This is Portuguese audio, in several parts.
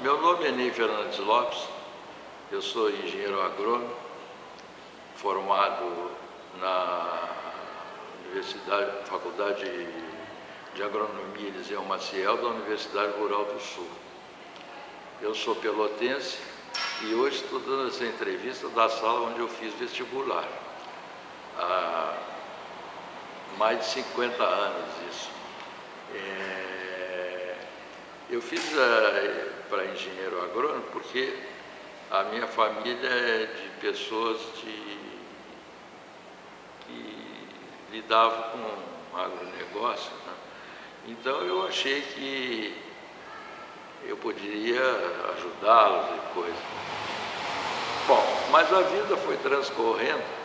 Meu nome é Ney Fernandes Lopes, eu sou engenheiro agrônomo, formado na Faculdade de Agronomia Eliseu Maciel da Universidade Rural do Sul. Eu sou pelotense e hoje estou dando essa entrevista da sala onde eu fiz vestibular. Há mais de 50 anos isso. Eu fiz para engenheiro agrônomo porque a minha família é de pessoas que lidavam com agronegócio, né? Então eu achei que eu poderia ajudá-los e coisa. Bom, mas a vida foi transcorrendo.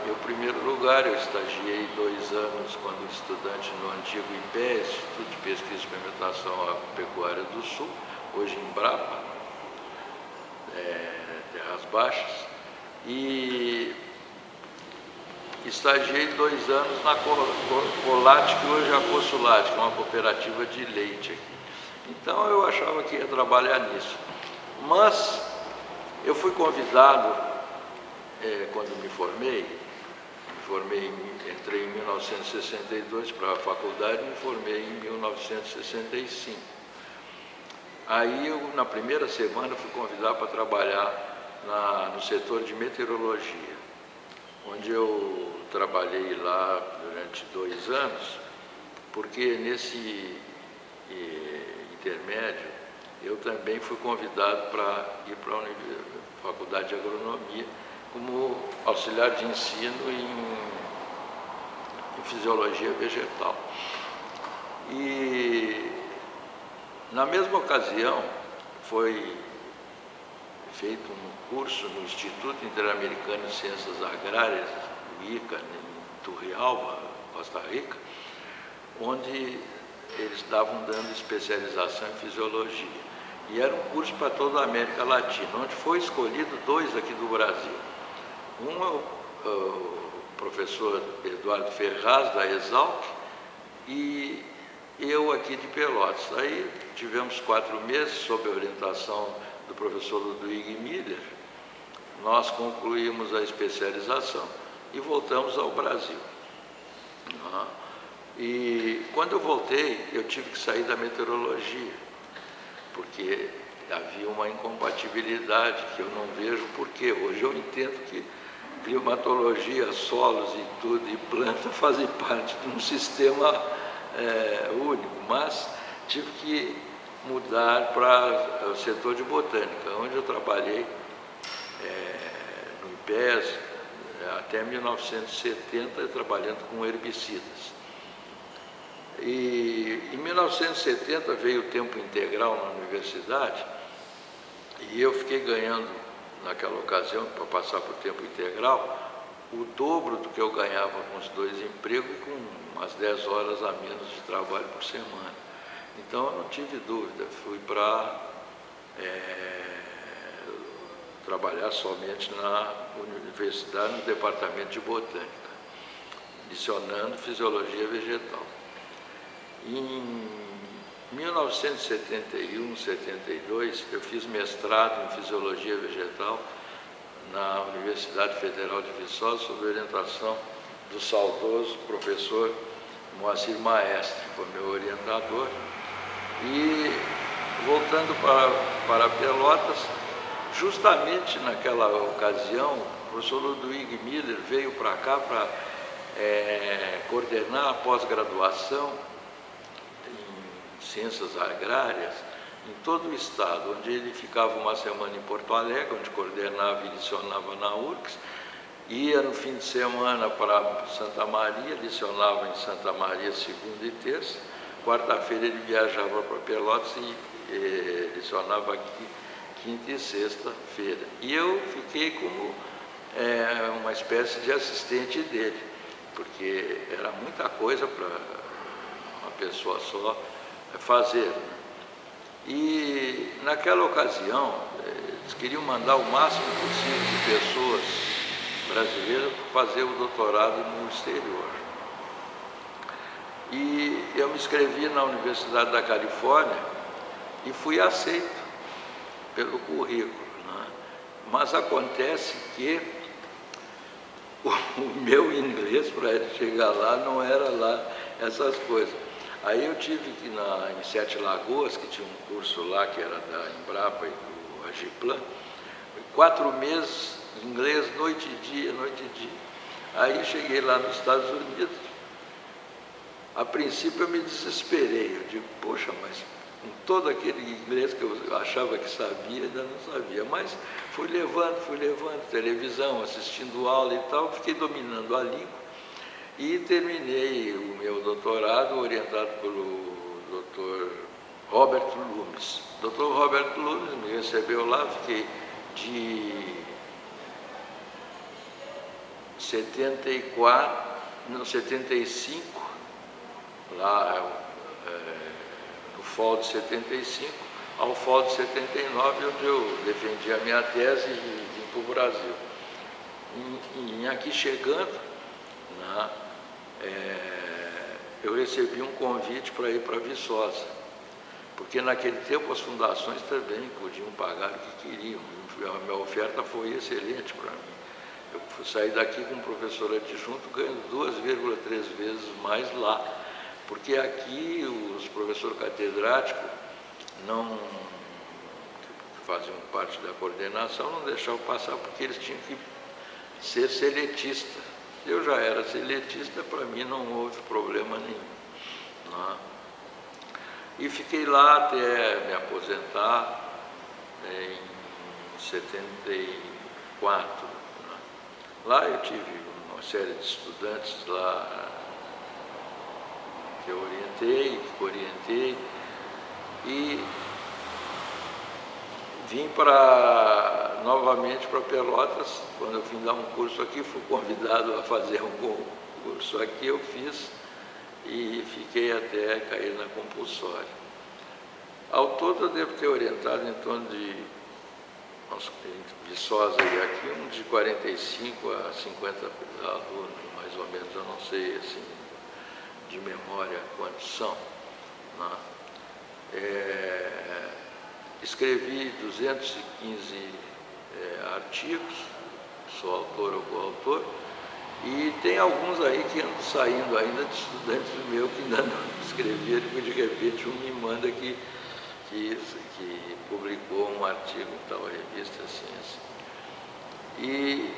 Em primeiro lugar, eu estagiei 2 anos quando estudante no antigo IPE, Instituto de Pesquisa e Experimentação Agropecuária do Sul, hoje Embrapa, Terras Baixas, e estagiei 2 anos na Colate, que hoje é a Consulate, que é uma cooperativa de leite aqui. Então eu achava que ia trabalhar nisso. Mas eu fui convidado, quando me formei, entrei em 1962 para a faculdade e me formei em 1965. Aí eu, na primeira semana, fui convidado para trabalhar no setor de meteorologia, onde eu trabalhei lá durante 2 anos, porque nesse intermédio eu também fui convidado para ir para a Faculdade de Agronomia como auxiliar de ensino em fisiologia vegetal. E na mesma ocasião foi feito um curso no Instituto Interamericano de Ciências Agrárias, o ICA, em Turrialba, Costa Rica, onde eles estavam dando especialização em fisiologia. E era um curso para toda a América Latina, onde foi escolhido 2 aqui do Brasil. Um é o professor Eduardo Ferraz, da Exalc, e eu aqui de Pelotas. Aí tivemos 4 meses, sob a orientação do professor Ludwig Miller, nós concluímos a especialização e voltamos ao Brasil. E quando eu voltei, eu tive que sair da meteorologia, porque havia uma incompatibilidade que eu não vejo porquê. Hoje eu entendo que climatologia, solos e tudo, e planta fazem parte de um sistema único, mas tive que mudar para o setor de botânica, onde eu trabalhei no IPES até 1970, trabalhando com herbicidas. E em 1970 veio o tempo integral na universidade e eu fiquei ganhando, naquela ocasião, para passar para o tempo integral, o dobro do que eu ganhava com os 2 empregos e com umas 10 horas a menos de trabalho por semana. Então eu não tive dúvida, fui para trabalhar somente na universidade, no departamento de botânica, lecionando fisiologia vegetal. Em 1971, 72, eu fiz mestrado em Fisiologia Vegetal na Universidade Federal de Viçosa, sob orientação do saudoso professor Moacir Maestre, que foi meu orientador. E voltando para Pelotas, justamente naquela ocasião, o professor Ludwig Miller veio para cá para coordenar a pós-graduação Ciências Agrárias em todo o estado, onde ele ficava uma semana em Porto Alegre, onde coordenava e licionava na URGS, ia no fim de semana para Santa Maria, licionava em Santa Maria segunda e terça, quarta-feira ele viajava para Pelotas e licionava aqui quinta e sexta-feira. E eu fiquei como uma espécie de assistente dele, porque era muita coisa para uma pessoa só fazer. E naquela ocasião, eles queriam mandar o máximo possível de pessoas brasileiras para fazer o doutorado no exterior. E eu me inscrevi na Universidade da Califórnia e fui aceito pelo currículo, né? Mas acontece que o meu inglês, para ele chegar lá, não era lá essas coisas. Aí eu tive que em Sete Lagoas, que tinha um curso lá que era da Embrapa e do Agiplan, 4 meses, inglês, noite e dia, noite e dia. Aí cheguei lá nos Estados Unidos, a princípio eu me desesperei, eu digo, poxa, mas com todo aquele inglês que eu achava que sabia, ainda não sabia, mas fui levando, televisão, assistindo aula e tal, fiquei dominando a língua e terminei o meu doutorado orientado pelo Dr. Robert Loomis. O Dr. Robert Loomis me recebeu lá, fiquei de 75, lá no fall de 75, ao fall de 79, onde eu defendi a minha tese e vim para o Brasil. E aqui chegando, né, eu recebi um convite para ir para Viçosa, porque naquele tempo as fundações também podiam pagar o que queriam. A minha oferta foi excelente para mim. Eu saí daqui com um professor adjunto ganhando 2,3 vezes mais lá, porque aqui os professores catedráticos que faziam parte da coordenação não deixavam passar porque eles tinham que ser seletistas. Eu já era seletista, para mim não houve problema nenhum, né? E fiquei lá até me aposentar em 74. Né? Lá eu tive uma série de estudantes lá que eu orientei e vim novamente para Pelotas. Quando eu vim dar um curso aqui, fui convidado a fazer um curso aqui, eu fiz e fiquei até cair na compulsória. Ao todo eu devo ter orientado em torno de Viçosa e aqui, de 45 a 50 alunos, mais ou menos, eu não sei assim, de memória quantos são, né? Escrevi 215 artigos, sou autor ou coautor, e tem alguns aí que andam saindo ainda de estudantes meus que ainda não escreveram, e de repente um me manda que publicou um artigo em tal revista, assim. E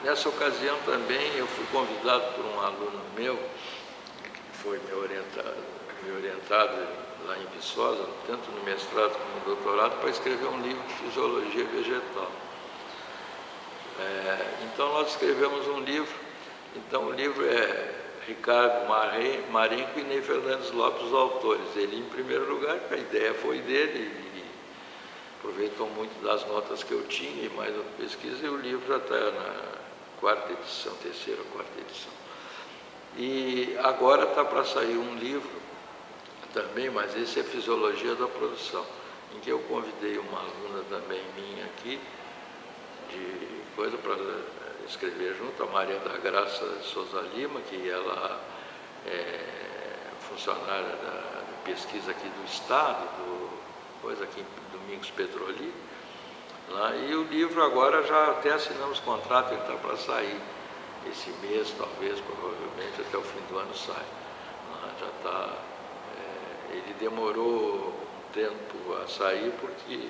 nessa ocasião também eu fui convidado por um aluno meu, que foi meu orientado lá em Viçosa, tanto no mestrado como no doutorado, para escrever um livro de fisiologia vegetal. Então nós escrevemos um livro. Então o livro é Ricardo Marenco e Ney Fernandes Lopes, os autores. Ele, em primeiro lugar, a ideia foi dele, e aproveitou muito das notas que eu tinha e mais uma pesquisa, e o livro já está na terceira ou quarta edição. E agora está para sair um livro também, mas esse é Fisiologia da Produção, em que eu convidei uma aluna também minha aqui, de coisa para escrever junto, a Maria da Graça de Souza Lima, que ela é funcionária da pesquisa aqui do Estado, coisa aqui em Domingos Petrolina, lá, e o livro agora já até assinamos contrato, ele está para sair esse mês, talvez, provavelmente, até o fim do ano sai. Lá, já está, ele demorou um tempo a sair porque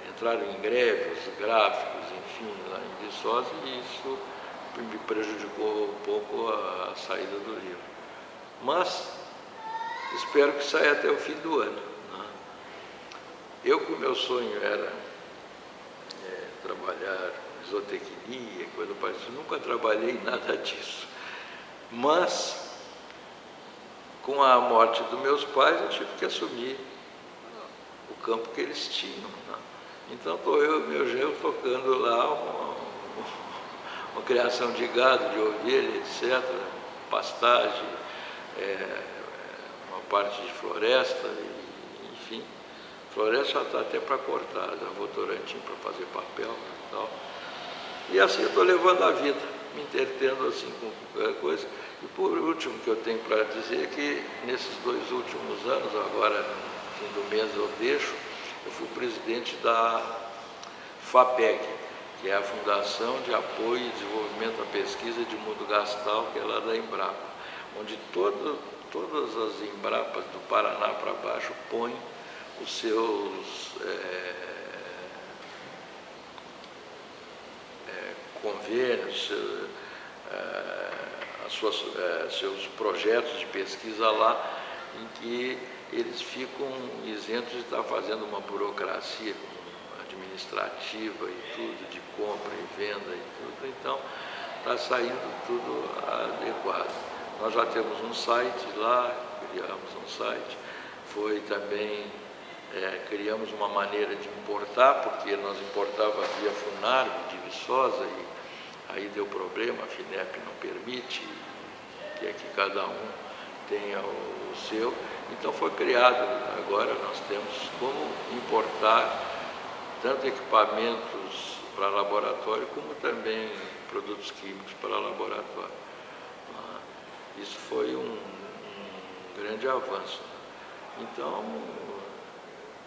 entraram em greve os gráficos, enfim, lá em Viçosa, e isso me prejudicou um pouco a saída do livro. Mas espero que saia até o fim do ano, né? Eu, que o meu sonho era trabalhar isotecnia, coisa parecida, nunca trabalhei em nada disso. Mas, com a morte dos meus pais, eu tive que assumir o campo que eles tinham, né? Então estou eu e meu genro tocando lá uma criação de gado, de ovelha, etc., pastagem, uma parte de floresta, enfim. Floresta já está até para cortar, já vou Votorantim para fazer papel e tal. E assim eu estou levando a vida. me entretendo assim com qualquer coisa. E por último, que eu tenho para dizer é que nesses 2 últimos anos, agora no fim do mês eu deixo, eu fui presidente da FAPEG, que é a Fundação de Apoio e Desenvolvimento à Pesquisa de Mundo Gastal, que é lá da Embrapa, onde todas as Embrapas do Paraná para baixo põem os seus convênios, seus projetos de pesquisa lá, em que eles ficam isentos de estar fazendo uma burocracia administrativa e tudo, de compra e venda e tudo, então está saindo tudo adequado. Nós já temos um site lá, criamos um site, foi também, criamos uma maneira de importar, porque nós importava via Funargo, de Viçosa, e aí deu problema, a FINEP não permite, que é que cada um tenha o seu. Então foi criado, agora nós temos como importar tanto equipamentos para laboratório, como também produtos químicos para laboratório. Isso foi um grande avanço. Então,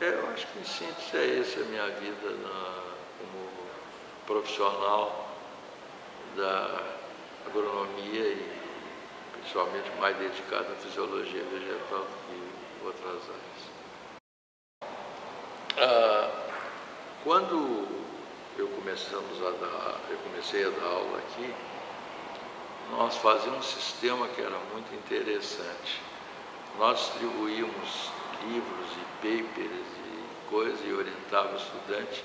eu acho que em síntese é essa a minha vida como profissional da agronomia e principalmente mais dedicado à fisiologia vegetal do que outras áreas. Quando eu comecei a dar aula aqui, nós fazíamos um sistema que era muito interessante. Nós distribuímos livros e papers e coisas e orientávamos o estudante,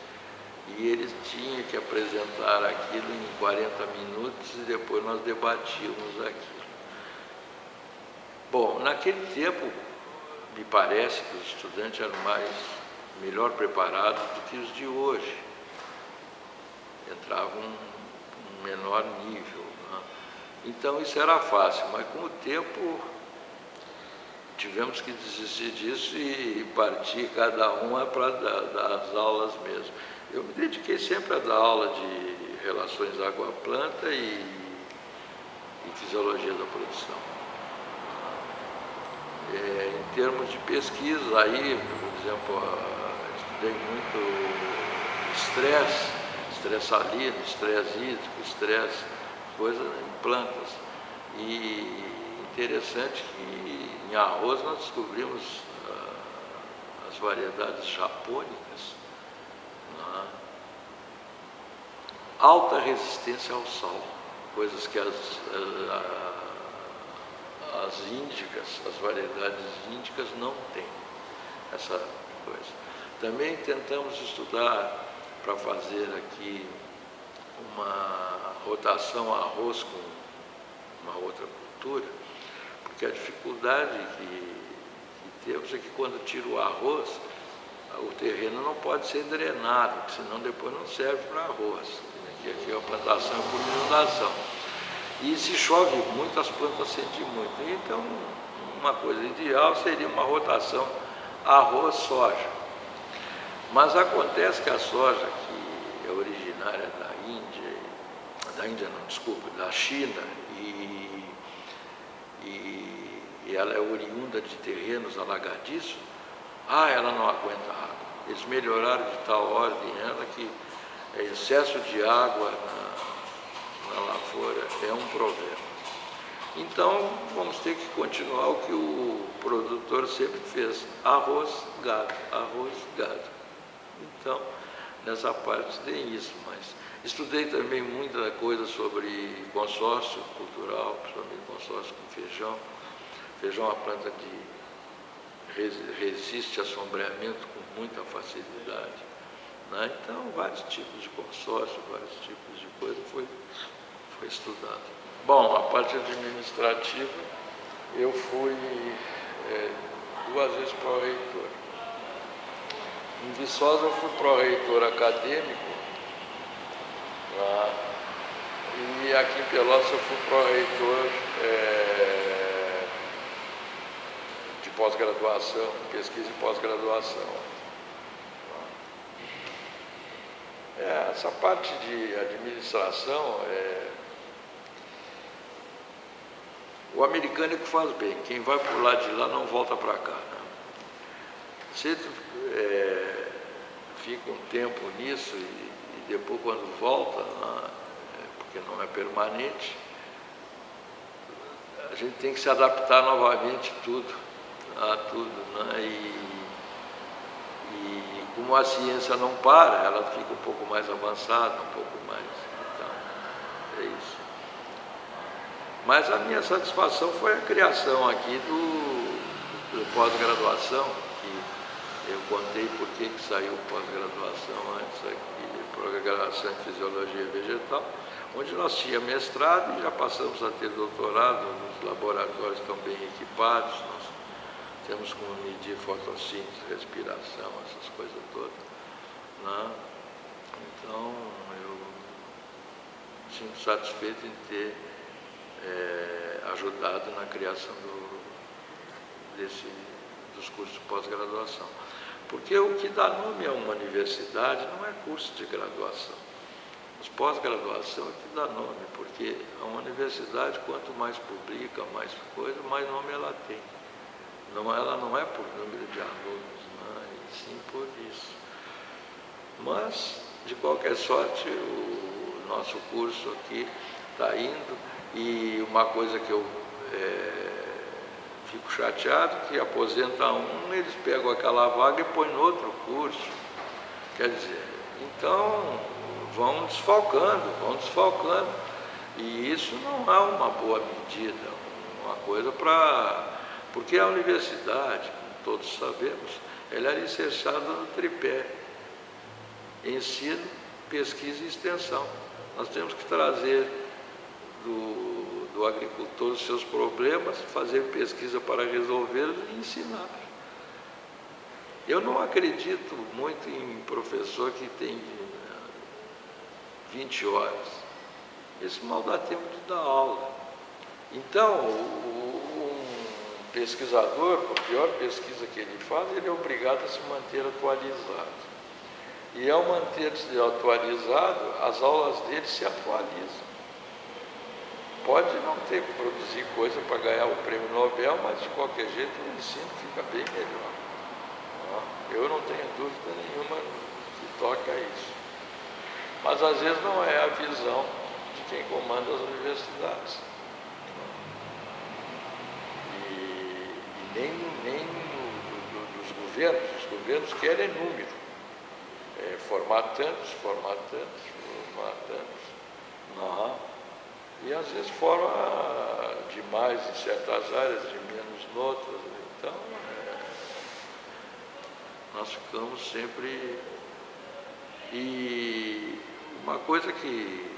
e eles tinham que apresentar aquilo em 40 minutos e depois nós debatíamos aquilo. Bom, naquele tempo, me parece que os estudantes eram melhor preparados do que os de hoje. Entravam em menor nível, né? Então isso era fácil, mas com o tempo tivemos que desistir disso e partir cada uma para dar as aulas mesmo. Eu me dediquei sempre a dar aula de relações água-planta e fisiologia da produção. Em termos de pesquisa, aí, por exemplo, estudei muito estresse salino, estresse hídrico, estresse, coisas em plantas. E interessante que em arroz nós descobrimos as variedades japônicas, né? Alta resistência ao sal, coisas que as índicas, as variedades índicas não têm essa coisa. Também tentamos estudar para fazer aqui uma rotação a arroz com uma outra cultura, porque a dificuldade que temos é que quando tira o arroz, o terreno não pode ser drenado, senão depois não serve para arroz. Aqui a plantação é por inundação. E se chove muito, as plantas sentem muito. Então, uma coisa ideal seria uma rotação arroz-soja. Mas acontece que a soja, que é originária da China, e ela é oriunda de terrenos alagadiços, ela não aguenta água. Eles melhoraram de tal ordem ela que excesso de água na lavoura é um problema. Então, vamos ter que continuar o que o produtor sempre fez: arroz, gado, arroz, gado. Então, nessa parte tem isso, mas estudei também muita coisa sobre consórcio cultural, principalmente consórcio com feijão. Feijão é uma planta que resiste a sombreamento com muita facilidade, né? Então, vários tipos de consórcio, vários tipos de coisa foi estudado. Bom, a parte administrativa, eu fui 2 vezes pró-reitor. Em Viçosa eu fui pró-reitor acadêmico, e aqui em Pelotas eu fui pró-reitor de pós-graduação, pesquisa e pós-graduação. Essa parte de administração O americano é que faz bem, quem vai por lá de lá não volta para cá. Né? Você fica um tempo nisso e depois quando volta, né, porque não é permanente, a gente tem que se adaptar novamente a tudo. Né? E como a ciência não para, ela fica um pouco mais avançada, um pouco mais. Então, é isso. Mas a minha satisfação foi a criação aqui do pós-graduação, que eu contei por que saiu pós-graduação antes aqui, pós-graduação em Fisiologia Vegetal, onde nós tínhamos mestrado e já passamos a ter doutorado, os laboratórios estão bem equipados, nós temos como medir fotossíntese, respiração, essas coisas todas. Né? Então, eu sinto satisfeito em ter ajudado na criação dos cursos de pós-graduação. Porque o que dá nome a uma universidade não é curso de graduação. Os pós-graduação é que dá nome, porque a universidade, quanto mais publica, mais coisa, mais nome ela tem. Ela não é por número de alunos, né? E sim por isso. Mas, de qualquer sorte, o nosso curso aqui está indo. E uma coisa que eu fico chateado, que aposenta um, eles pegam aquela vaga e põem no outro curso. Quer dizer, então vão desfalcando. E isso não é uma boa medida, uma coisa para... Porque a universidade, como todos sabemos, ela é alicerçada no tripé: ensino, pesquisa e extensão. Nós temos que trazer do agricultor os seus problemas, fazer pesquisa para resolvê-los e ensinar. Eu não acredito muito em professor que tem 20 horas. Isso mal dá tempo de dar aula. Então, um pesquisador, por pior pesquisa que ele faz, ele é obrigado a se manter atualizado. E ao manter-se atualizado, as aulas dele se atualizam. Pode não ter que produzir coisa para ganhar o prêmio Nobel, mas de qualquer jeito o ensino fica bem melhor. Eu não tenho dúvida nenhuma que toca a isso. Mas às vezes não é a visão de quem comanda as universidades. E nem dos governos. Os governos querem número. Formar tantos. Não. E às vezes forma demais em certas áreas, de menos noutras. Então, nós ficamos sempre... E uma coisa que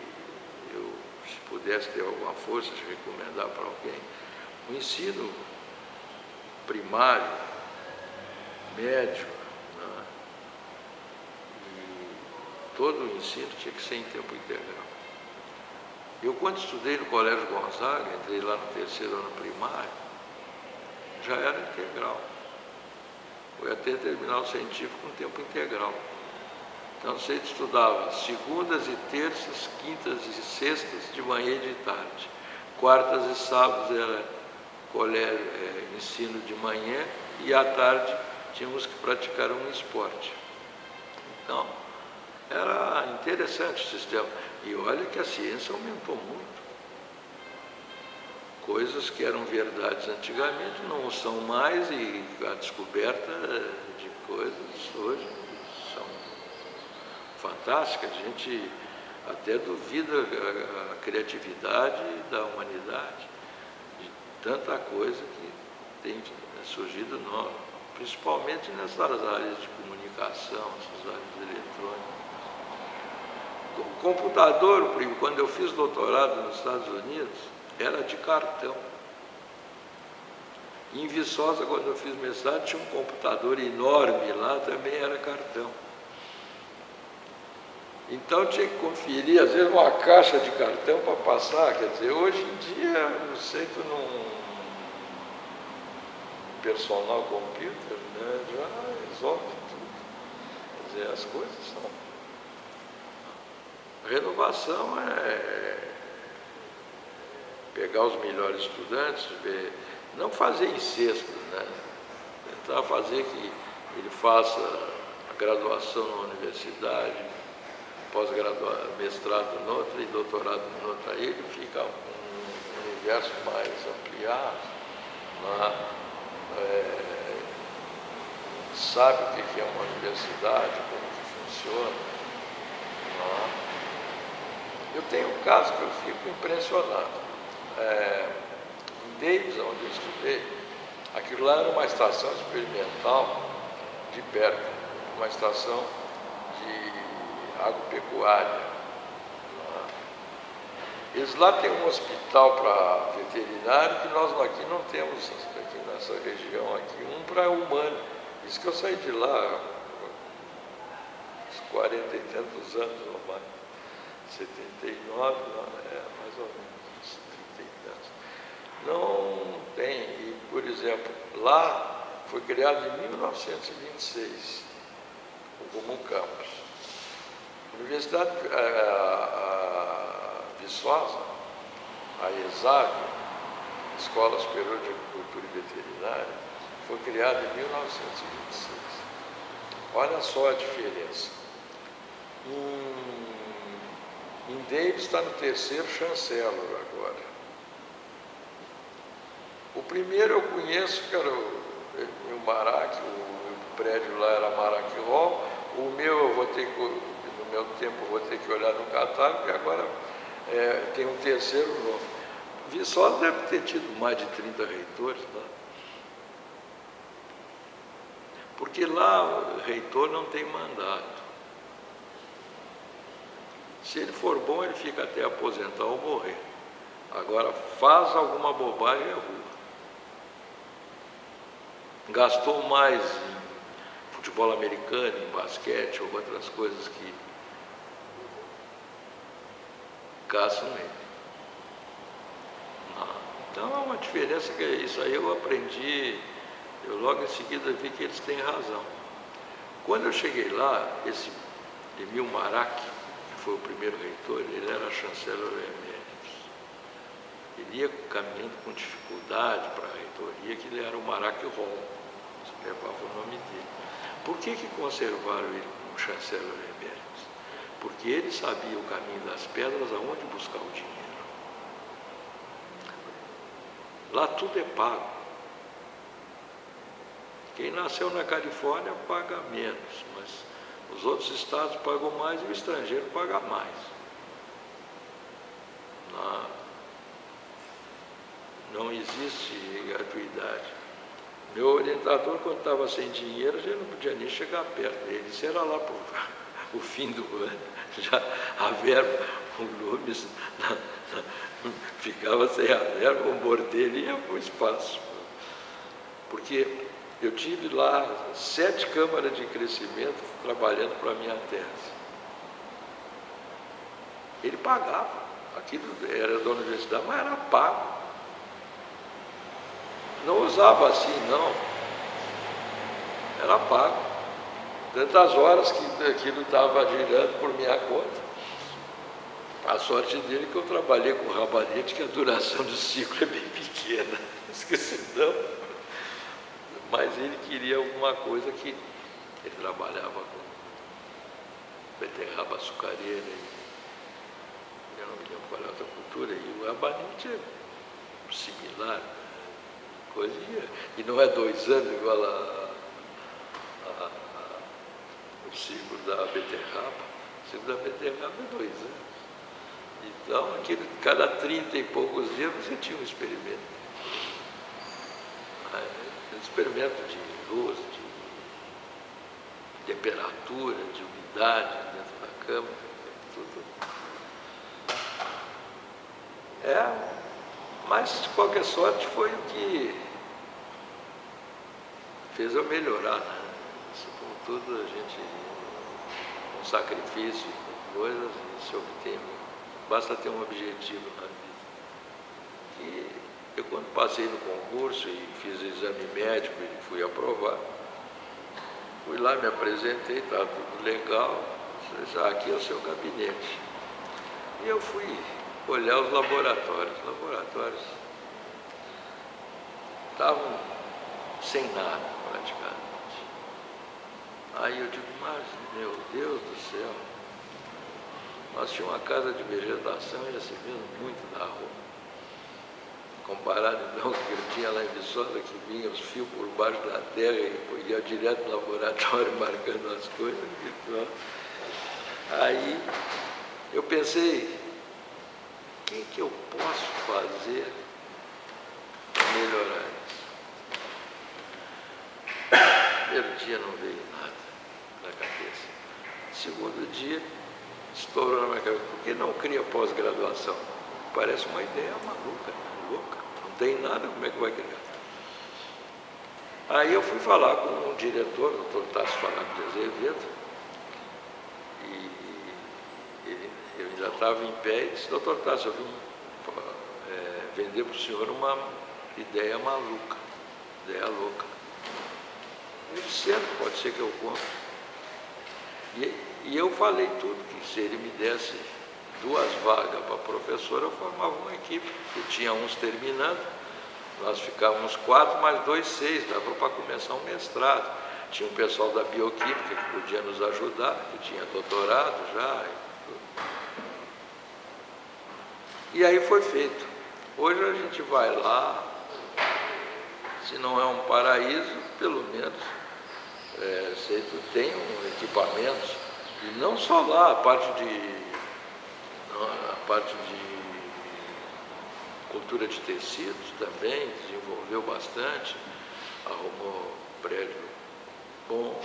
eu, se pudesse ter alguma força de recomendar para alguém, o ensino primário, médio, né? E todo o ensino tinha que ser em tempo integral. Eu, quando estudei no Colégio Gonzaga, entrei lá no 3º ano primário, já era integral. Foi até terminar o científico com tempo integral. Então, você estudava segundas e terças, quintas e sextas, de manhã e de tarde. Quartas e sábados era ensino de manhã e à tarde tínhamos que praticar um esporte. Então, era interessante o sistema. E olha que a ciência aumentou muito. Coisas que eram verdades antigamente não são mais, e a descoberta de coisas hoje são fantásticas. A gente até duvida a criatividade da humanidade, de tanta coisa que tem surgido nova, principalmente nessas áreas de comunicação, essas áreas eletrônicas. O computador, quando eu fiz doutorado nos Estados Unidos, era de cartão. Em Viçosa, quando eu fiz mestrado, tinha um computador enorme lá, também era cartão. Então tinha que conferir, às vezes, uma caixa de cartão para passar. Quer dizer, hoje em dia, eu sei que num personal computer, né, já resolve tudo. Quer dizer, as coisas são... A renovação é pegar os melhores estudantes, não fazer incesto, né? Tentar fazer que ele faça a graduação na universidade, mestrado noutra e doutorado noutra. Aí ele fica um universo mais ampliado, né? Sabe o que é uma universidade, como que funciona. Né? Eu tenho um caso que eu fico impressionado. Em Davis, onde eu estudei, aquilo lá era uma estação experimental de perto, uma estação de agropecuária. Eles lá têm um hospital para veterinário que nós aqui não temos, aqui nessa região, aqui, um para humano. Isso que eu saí de lá uns 40 e tantos anos ou mais, 79, mais ou menos, 30 e tantos. Não tem, e, por exemplo, lá foi criado em 1926, o Comum Campus. A Universidade Viçosa, a ESAG, Escola Superior de Agricultura e Veterinária, foi criada em 1926. Olha só a diferença. Em Davis está no terceiro chancellor agora. O primeiro eu conheço, que era o Marac, o prédio lá era Marac Hall. O meu eu vou ter que, no meu tempo, eu vou ter que olhar no catálogo, e agora tem um terceiro novo. Viçosa deve ter tido mais de 30 reitores, né? Porque lá o reitor não tem mandato. Se ele for bom, ele fica até aposentar ou morrer. Agora, faz alguma bobagem, é rua. Gastou mais em futebol americano, em basquete ou outras coisas que gastam nele. Então é uma diferença que isso aí eu aprendi. Eu logo em seguida vi que eles têm razão. Quando eu cheguei lá, esse Emil Marac, que foi o primeiro reitor, ele era chanceler eméritus. Ele ia caminhando com dificuldade para a reitoria, que ele era o Marac Hall, se levava o nome dele. Por que conservaram ele como chanceler eméritus? Porque ele sabia o caminho das pedras, aonde buscar o dinheiro. Lá tudo é pago. Quem nasceu na Califórnia paga menos, mas os outros estados pagam mais e o estrangeiro paga mais. Não existe gratuidade. Meu orientador, quando estava sem dinheiro, já não podia nem chegar perto dele. Isso era lá para o fim do ano. Já a verba, o Lumes ficava sem a verba, o morder ia para o espaço. Porque eu tive lá 7 câmaras de crescimento trabalhando para a minha tese. Ele pagava. Aquilo era da universidade, mas era pago. Não usava assim, não. Era pago. Tantas horas que aquilo estava girando por minha conta. A sorte dele é que eu trabalhei com rabanete, que a duração do ciclo é bem pequena. Esqueci, não. Mas ele queria alguma coisa que ele trabalhava com beterraba açucareira, eu não me lembro qual é a outra cultura, e o rabanete é similar, coisinha, e não é 2 anos igual o ciclo da beterraba. O ciclo da beterraba é 2 anos. Então, cada 30 e poucos dias você tinha um experimento. Experimento de luz, de temperatura, de umidade dentro da câmara, tudo. Mas de qualquer sorte foi o que fez eu melhorar, né? Isso, como tudo, a gente, com sacrifício, com coisas, se obtém, basta ter um objetivo na vida. E eu, quando passei no concurso e fiz o exame médico e fui aprovado, fui lá, me apresentei, estava tudo legal, aqui é o seu gabinete. E eu fui olhar os laboratórios. Os laboratórios estavam sem nada, praticamente. Aí eu digo, mas, meu Deus do céu, nós tínhamos uma casa de vegetação e recebíamos muito da rua. Comparado então com o que eu tinha lá em Viçosa, que vinha os fios por baixo da terra e ia direto no laboratório marcando as coisas. Então, aí eu pensei, o que eu posso fazer para melhorar isso? Primeiro dia não veio nada na cabeça. Segundo dia, estourou na minha cabeça. Por que não cria pós-graduação? Parece uma ideia maluca, louca. Não tem nada, como é que vai criar? Aí eu fui falar com o diretor, o Dr. Tássio Faraco de Azevedo, e ele ainda estava em pé e disse, Dr. Tássio, eu vim vender para o senhor uma ideia maluca, ideia louca. Eu disse, certo, pode ser que eu compre. E eu falei tudo, que se ele me desse 2 vagas para professora, eu formava uma equipe, que tinha uns terminando, nós ficávamos 4 mais 2, 6, dava para começar um mestrado. Tinha um pessoal da bioquímica que podia nos ajudar, que tinha doutorado já. E aí foi feito. Hoje a gente vai lá, se não é um paraíso, pelo menos tem equipamentos, e não só lá, a parte de cultura de tecidos também, desenvolveu bastante, arrumou um prédio bom.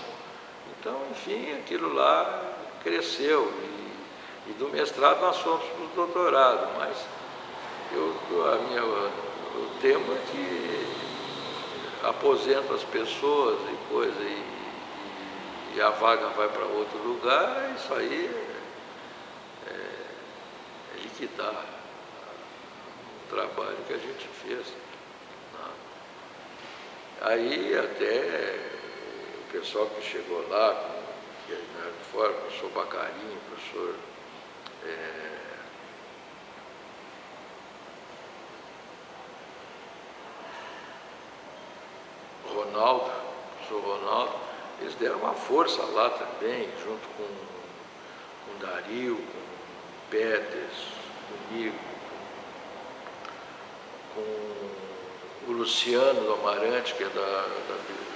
Então, enfim, aquilo lá cresceu. E do mestrado nós fomos para o doutorado, mas o tema é que aposenta as pessoas e coisa, e a vaga vai para outro lugar, isso aí é liquidar o trabalho que a gente fez. Aí até o pessoal que chegou lá, que era de fora, o professor Bacarinho, o professor Ronaldo, eles deram uma força lá também, junto com o Dario, com o Peters, comigo, com o Luciano do Amarante, que é da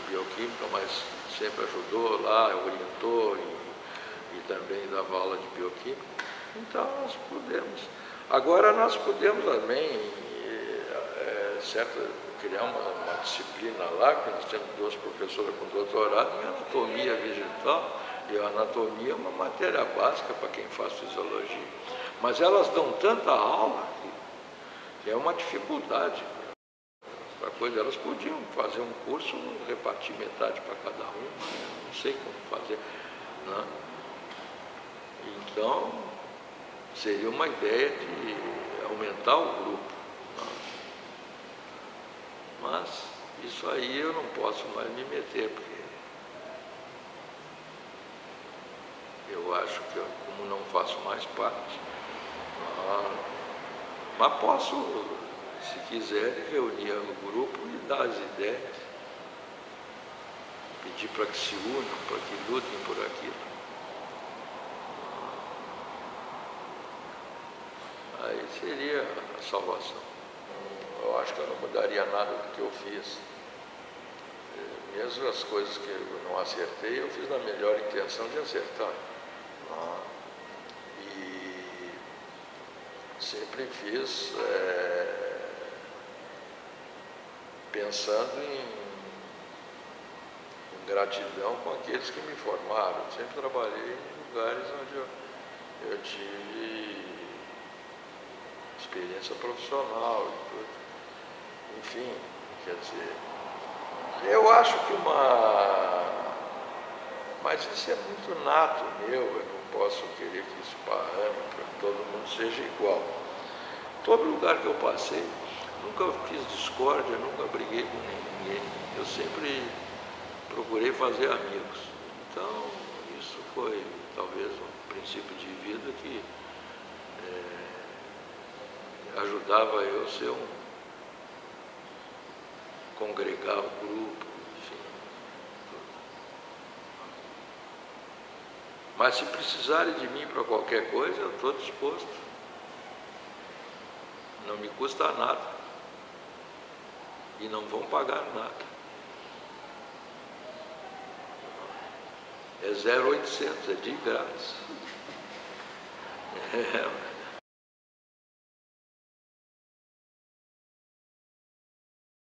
bioquímica, mas sempre ajudou lá, orientou e também dava aula de bioquímica. Então nós podemos. Agora nós podemos também criar uma disciplina lá, que nós temos 2 professoras com doutorado em anatomia vegetal, e a anatomia é uma matéria básica para quem faz fisiologia. Mas elas dão tanta aula que é uma dificuldade para coisa. Elas podiam fazer um curso, repartir metade para cada um, não sei como fazer, né? Então, seria uma ideia de aumentar o grupo. Mas isso aí eu não posso mais me meter, porque eu acho que, como não faço mais parte, mas posso, se quiser, reunir o grupo e dar as ideias, pedir para que se unam, para que lutem por aquilo. Aí seria a salvação. Eu acho que eu não mudaria nada do que eu fiz. Mesmo as coisas que eu não acertei, eu fiz na melhor intenção de acertar. E sempre fiz pensando em gratidão com aqueles que me formaram. Eu sempre trabalhei em lugares onde eu tive experiência profissional e tudo. Enfim, quer dizer, eu acho que mas isso é muito nato meu, eu não posso querer que isso parâmetro para que todo mundo seja igual. Todo lugar que eu passei, nunca fiz discórdia, nunca briguei com ninguém, eu sempre procurei fazer amigos. Então, isso foi talvez um princípio de vida que ajudava eu a ser congregar o grupo, enfim. Mas se precisarem de mim para qualquer coisa, eu estou disposto. Não me custa nada. E não vão pagar nada. É 0800, é de grátis.